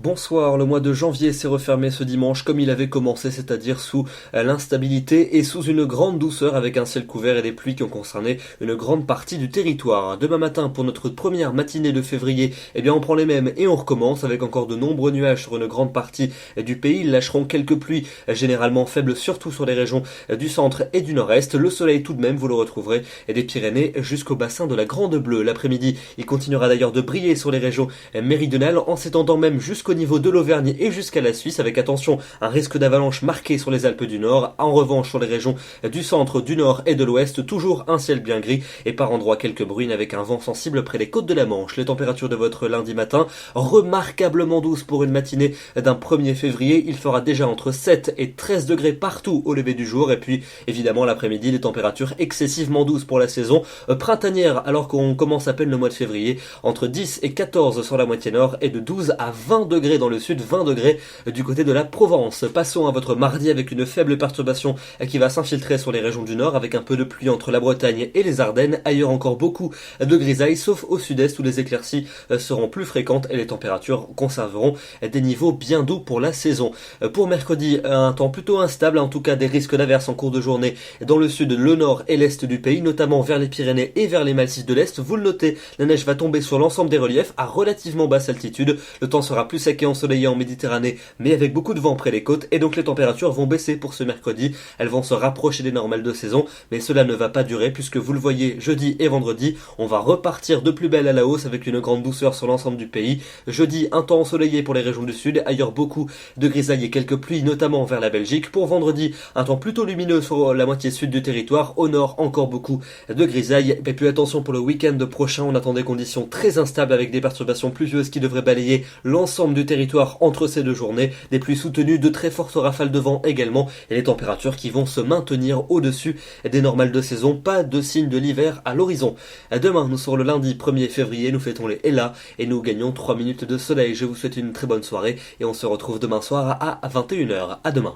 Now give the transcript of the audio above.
Bonsoir, le mois de janvier s'est refermé ce dimanche comme il avait commencé, c'est-à-dire sous l'instabilité et sous une grande douceur avec un ciel couvert et des pluies qui ont concerné une grande partie du territoire. Demain matin, pour notre première matinée de février, on prend les mêmes et on recommence avec encore de nombreux nuages sur une grande partie du pays. Ils lâcheront quelques pluies généralement faibles, surtout sur les régions du centre et du nord-est. Le soleil tout de même, vous le retrouverez des Pyrénées jusqu'au bassin de la Grande Bleue. L'après-midi, il continuera d'ailleurs de briller sur les régions méridionales en s'étendant même jusqu'au niveau de l'Auvergne et jusqu'à la Suisse, avec attention un risque d'avalanche marqué sur les Alpes du Nord. En revanche, sur les régions du centre, du nord et de l'ouest, toujours un ciel bien gris et par endroits quelques bruines avec un vent sensible près des côtes de la Manche. Les températures de votre lundi matin, remarquablement douces pour une matinée d'un 1er février. Il fera déjà entre 7 et 13 degrés partout au lever du jour. Et puis, évidemment, l'après-midi, des températures excessivement douces pour la saison printanière, alors qu'on commence à peine le mois de février. Entre 10 et 14 sur la moitié nord et de 12 à 20 degrés dans le sud, 20 degrés du côté de la Provence. Passons à votre mardi avec une faible perturbation qui va s'infiltrer sur les régions du nord avec un peu de pluie entre la Bretagne et les Ardennes. Ailleurs encore beaucoup de grisailles, sauf au sud-est où les éclaircies seront plus fréquentes et les températures conserveront des niveaux bien doux pour la saison. Pour mercredi, un temps plutôt instable, en tout cas des risques d'averses en cours de journée dans le sud, le nord et l'est du pays, notamment vers les Pyrénées et vers les massifs de l'est. Vous le notez, la neige va tomber sur l'ensemble des reliefs à relativement basse altitude. Le temps sera plus sec et ensoleillé en Méditerranée, mais avec beaucoup de vent près des côtes, et donc les températures vont baisser pour ce mercredi. Elles vont se rapprocher des normales de saison, mais cela ne va pas durer puisque vous le voyez, jeudi et vendredi, on va repartir de plus belle à la hausse avec une grande douceur sur l'ensemble du pays. Jeudi, un temps ensoleillé pour les régions du sud, ailleurs beaucoup de grisailles et quelques pluies, notamment vers la Belgique. Pour vendredi, un temps plutôt lumineux sur la moitié sud du territoire, au nord encore beaucoup de grisailles. Et puis attention pour le week-end prochain, on attend des conditions très instables avec des perturbations pluvieuses qui devraient balayer l'ensemble du territoire entre ces deux journées, des pluies soutenues, de très fortes rafales de vent également, et les températures qui vont se maintenir au-dessus des normales de saison. Pas de signe de l'hiver à l'horizon. Demain, nous serons le lundi 1er février, nous fêtons les Ella et nous gagnons 3 minutes de soleil. Je vous souhaite une très bonne soirée et on se retrouve demain soir à 21h. À demain.